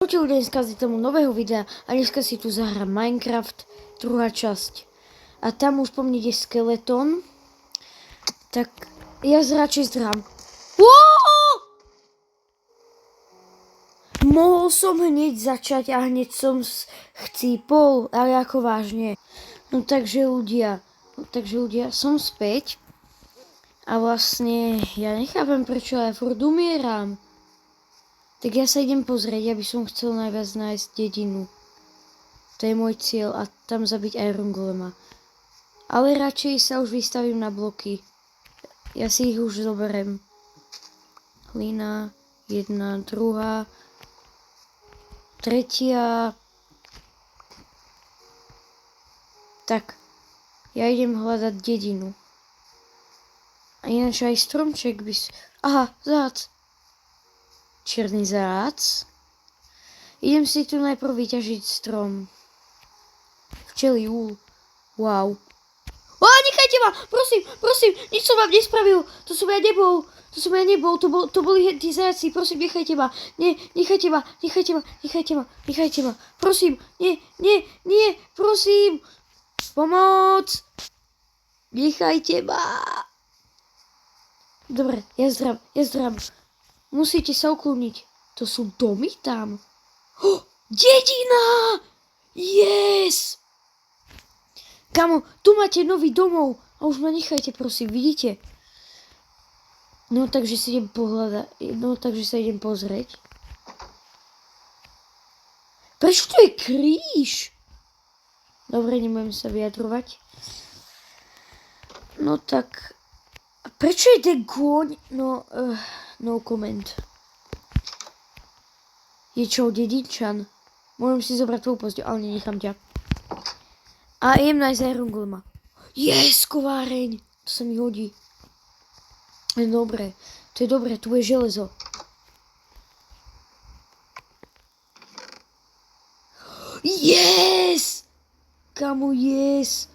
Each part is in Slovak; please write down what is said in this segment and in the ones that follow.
Čau, dneska z tomu nového videa a dneska si tu zahrám Minecraft, druhá časť. A tam už po mne ide skeleton. Tak ja radšej zdrám. Mohol som hneď začať a hneď som chcípol, ale ako vážne. No takže ľudia, som späť. A vlastne ja nechápem, prečo ja furt umieram. Tak ja sa idem pozrieť, aby som chcel najviac nájsť dedinu. To je môj cieľ a tam zabiť Iron Golema. Ale radšej sa už vystavím na bloky. Ja si ich už zoberiem. Hlina, jedna, druhá, tretia. Tak, ja idem hľadať dedinu. A ináč aj stromček by si... Aha, zác. Čierny zác. Idem si tu najprv vyťažiť strom. Včelí úl. Wow. Nechajte ma! Prosím, nič som vám nespravil. To som ja nebol. To boli tí zajaci. Prosím, nechajte ma. Nechajte ma. Prosím, nie, prosím. Pomoc. Nechajte ma. Dobre, ja zdrám. Musíte sa ukloniť. To sú domy tam. Dedina! Yes! Kamo, tu máte nový domov. A už ma nechajte, prosím, vidíte? No, takže si idem pohľadať. No, takže sa idem pozrieť. Prečo tu je kríž? Dobre, nebudem sa vyjadrovať. No tak... Prečo je ten kôň? No comment. Je čo, dedinčan? Môžem si zobrať tvoju pozdiu, ale nenechám ťa. A idem nájsť Iron Golema. Yes, kováreň! To sa mi hodí. Dobre, to je dobré, tu je železo. Yes! Kamo, yes!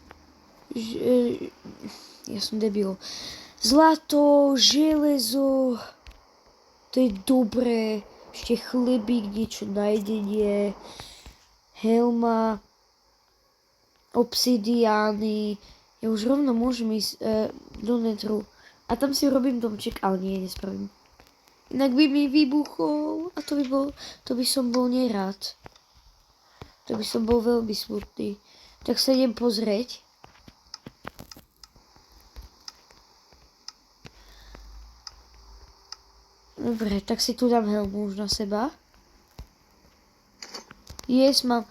Ja som debil. Zlato, železo, to je dobré, ešte chlebík, niečo na jedenie, helma, obsidiány, ja už rovno môžem ísť do netru a tam si robím domček, ale nie, nespravím. Inak by mi vybuchol a to by som bol nerád. To by som bol veľmi smutný. Tak sa idem pozrieť. Dobre, tak si tu dám helmu už na seba. Yes, mám.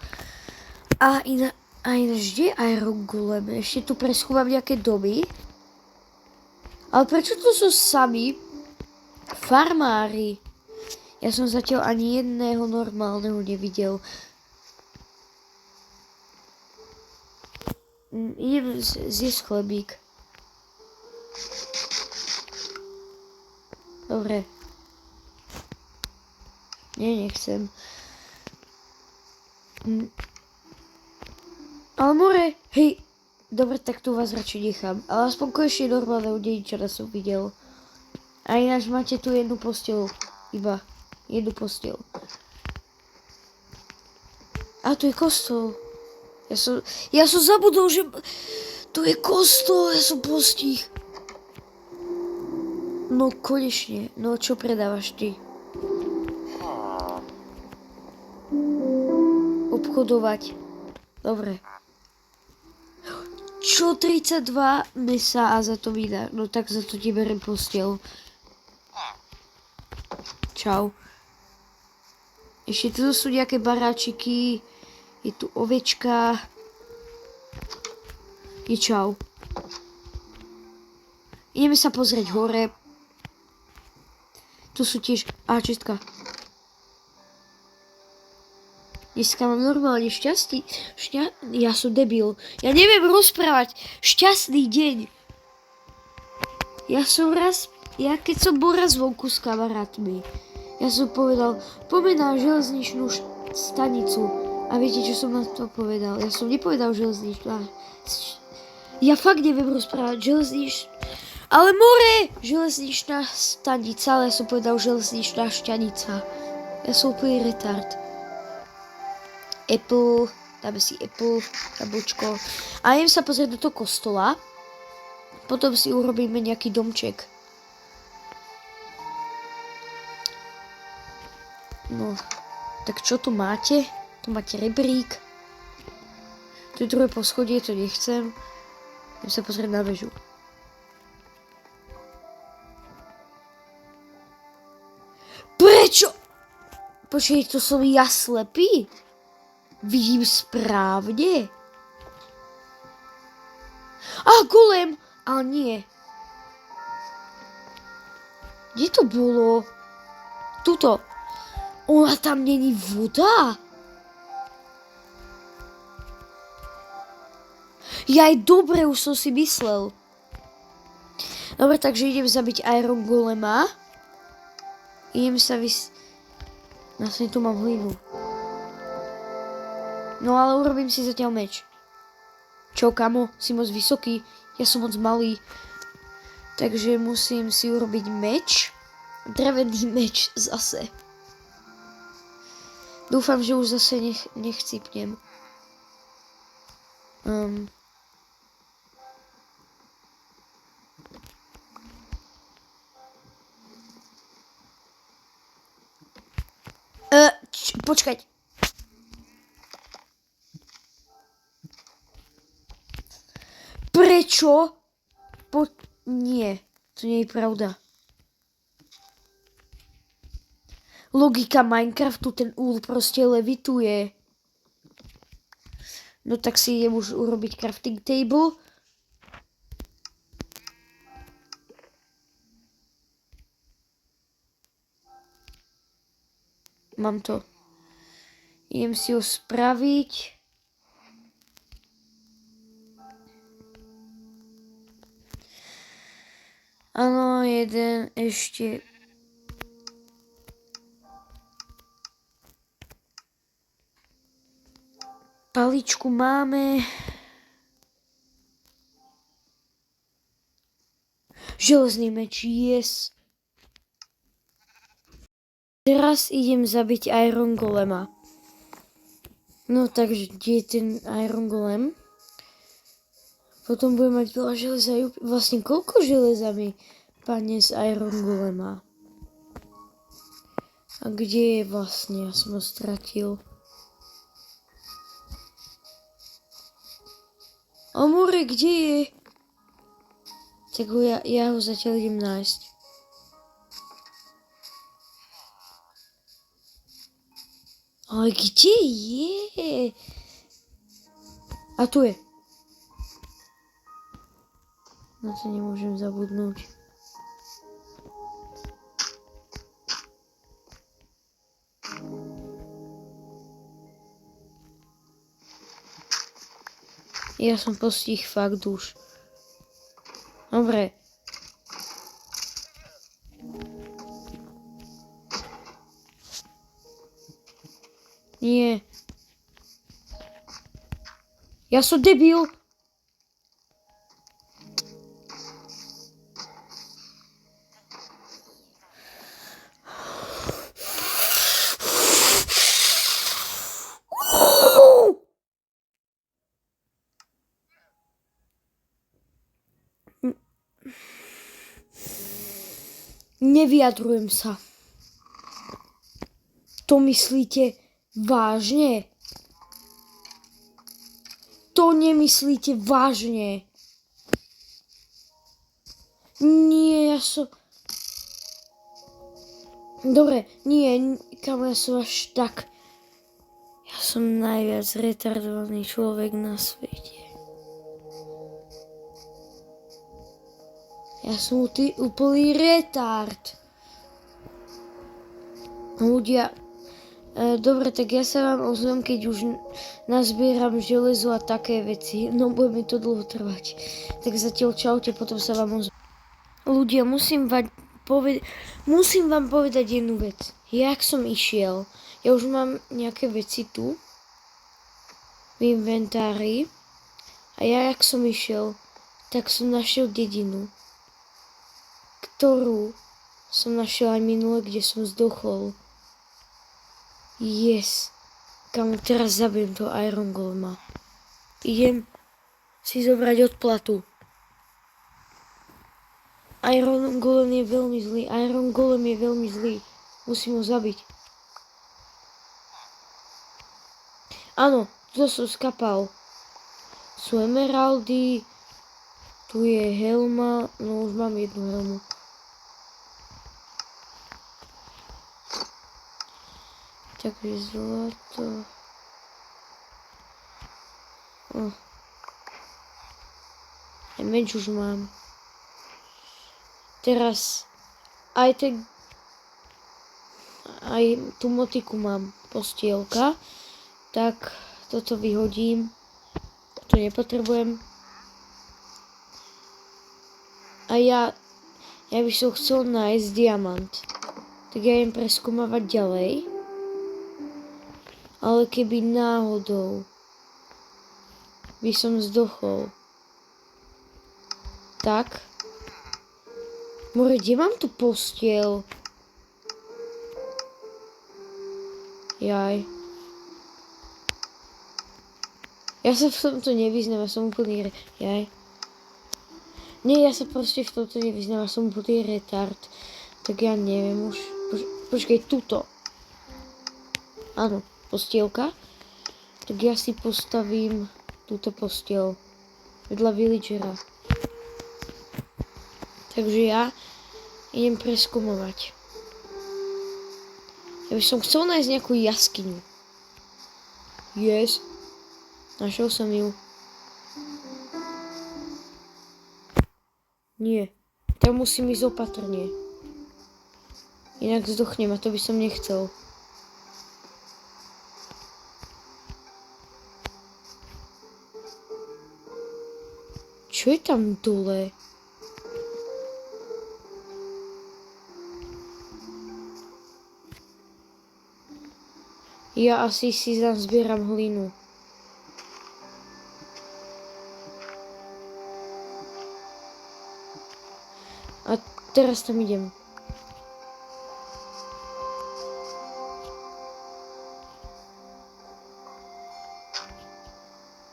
A ináč, kde je Iron Golem? Ešte tu preschúvam nejaké domy. Ale prečo tu sú sami farmári? Ja som zatiaľ ani jedného normálneho nevidel. Idem zjesť chlebík. Dobre. Nechcem. Ale more, hej. Dobre, tak tu vás radšej nechám. Ale aspoň konečne normálneho dedinčana som videl. A ináč máte tu jednu posteľu. Iba jednu posteľ. A tu je kostol. Ja som zabudol, že tu je kostol, ja som postih. No konečne. No čo predávaš ty? Obchodovať. Dobre. Čo 32 mesa a za to vydá? No tak za to ti berem posteľ. Čau. Ešte tu sú nejaké baráčiky. Je tu ovečka. I čau. Ideme sa pozrieť hore. Tu sú tiež... čistka. Dneska mám normálne šťastný... Ja som debil. Ja neviem rozprávať. Šťastný deň. Ja keď som bol raz vonku s kamarátmi, ja som povedal, poďme na železničnú stanicu. A viete, čo som na to povedal? Ja som nepovedal železničná... Ja fakt neviem rozprávať Ale more! Železničná stanica, ale ja som povedal železničná šťanica. Ja som úplný retard. Apple, dáme si Apple, jablčko. A idem sa pozrieť do toho kostola. Potom si urobíme nejaký domček. No, tak čo tu máte? Tu máte rebrík. Tu je druhé poschodie, to nechcem. Idem sa pozrieť na väžu. Prečo? Počkej, to som ja slepý? Vidím správne? Golem! Ale nie. Kde to bolo? Tuto. Ona tam není voda? Jaj, dobre, už som si myslel. Dobre, takže idem zabiť Iron Golema. Idem sa Vlastne tu mám hlinu. No ale urobím si zatiaľ meč. Čo, kamo? Si moc vysoký? Ja som moc malý. Takže musím si urobiť meč. Drevený meč zase. Dúfam, že už zase nechcípnem. Počkať. Prečo? Nie, to nie je pravda. Logika Minecraftu, ten úl proste levituje. No tak si idem už urobiť crafting table. Mám to. Idem si ho spraviť. Áno, jeden ešte. Paličku máme. Železný meč, yes. Teraz idem zabiť Iron Golema. No takže, kde je ten Iron Golem? Potom budem mať veľa železa. Vlastne koľko železa mi padne z Iron Golema? A kde je vlastne? Ja som ho stratil. More, kde je? Tak ja ho zatiaľ idem nájsť. Ale kde je? A tu je. Na to nemôžem zabudnúť. Ja som postih fakt už. Dobre. Nie. Ja som debil. Nevyjadrujem sa. To myslíte vážne? To nemyslíte vážne? Nie, ja som... Dobre, nie, kam ja som až tak... Ja som najviac retardovaný človek na svete. Ja som úplný retard. Ľudia, dobre, tak ja sa vám ozvem, keď už nazbieram železo a také veci. No, bude mi to dlho trvať. Tak zatiaľ čaute, potom sa vám ozvem. Ľudia, musím vám povedať jednu vec. Jak som išiel, ja už mám nejaké veci tu v inventári a ja, jak som išiel, tak som našiel dedinu, ktorú som našiel aj minule, kde som zdochol. Yes. Kamu, teraz zabijem to Iron Golema. Idem si zobrať odplatu. Iron Golem je veľmi zlý. Iron Golem je veľmi zlý. Musím ho zabiť. Áno, to som skapal. Sú emeraldy. Tu je helma. No už mám jednu helmu. Takže zlato. Meč už mám. Teraz aj tú motiku mám, postielka. Tak toto vyhodím. To nepotrebujem. A ja by som chcel nájsť diamant. Tak ja idem preskúmavať ďalej. Ale keby náhodou by som zdochol. Tak. More, kde mám tu postiel? Jaj. Ja sa v tomto nevyznám, ja som úplný Jaj. Nie, ja sa proste v tomto nevyznám, ja som úplný retard. Tak ja neviem už. Počkej, tuto. Áno, postielka. Tak ja si postavím túto postiel. Vedľa villagera. Takže ja idem preskúmovať. Ja by som chcel nájsť nejakú jaskyňu. Yes. Našiel som ju. Nie. Tak musím ísť opatrne. Inak zdochnem a to by som nechcel. Čo je tam dole? Ja asi si zbieram hlinu. A teraz tam idem.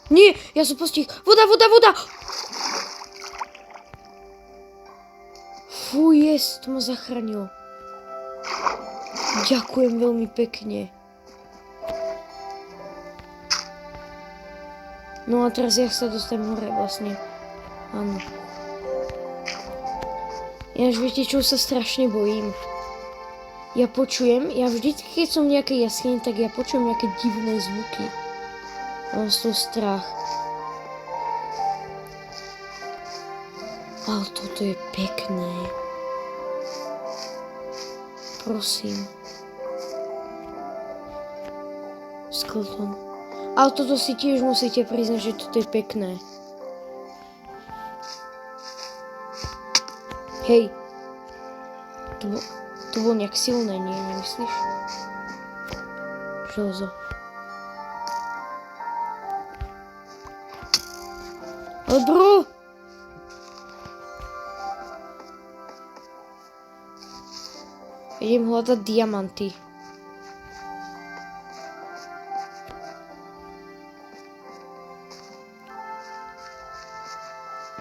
Nie, ja som postih. Voda! Fú, to ma zachránilo. Ďakujem veľmi pekne. No a teraz ja sa dostanem hore vlastne. Áno. Ja už viete, čo sa strašne bojím. Ja vždy, keď som v nejakej jaskyni, tak ja počujem nejaké divné zvuky. Mám z toho strach. Ale toto je pekné. Prosím. Skeleton. Ale toto si tiež musíte priznať, že toto je pekné. Hej. To bolo nejak silné, nie? Nemyslíš? Železo. Ale bro! Idem hľadať diamanty.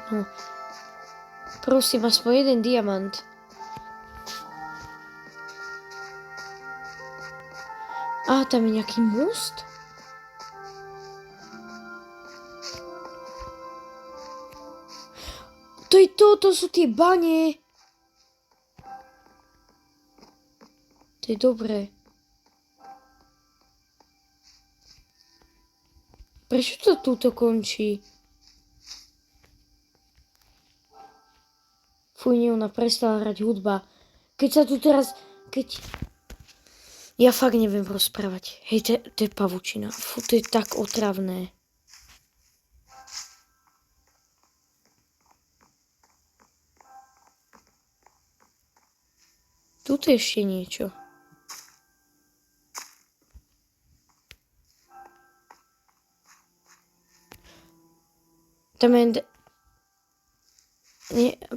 No. Prosím, aspoň jeden diamant. Á, tam je nejaký most? To sú tie bane. To je dobré. Prečo to túto končí? Fuj, ona prestala hrať hudba. Keď sa tu teraz... Ja fakt neviem rozprávať. Hej, to je pavučina. Fú, to je tak otravné. Tuto je ešte niečo. Tam je...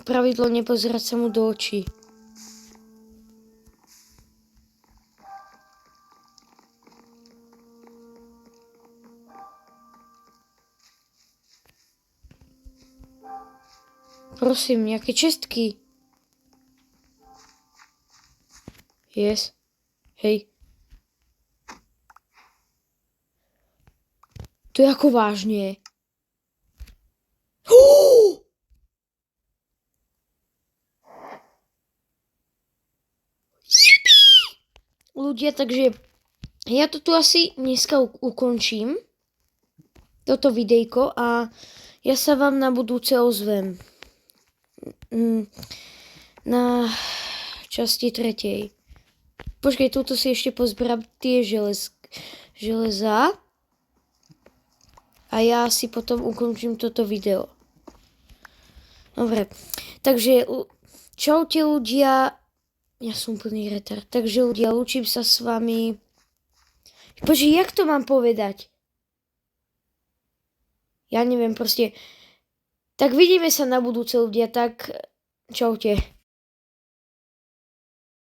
pravidlo nepozerať sa mu do očí. Prosím, nejaké čestky. Yes. Hej. To je ako vážne. Ľudia, takže ja to tu asi dneska ukončím. Toto videjko a ja sa vám na budúce ozvem. Na časti 3. Počkej, túto si ešte pozberám tie železa. A ja si potom ukončím toto video. Dobre, takže čaute ľudia. Ja som plný retard. Takže ľudia, lúčim sa s vami. Počkej, jak to mám povedať? Ja neviem, proste. Tak vidíme sa na budúce ľudia, tak čaute.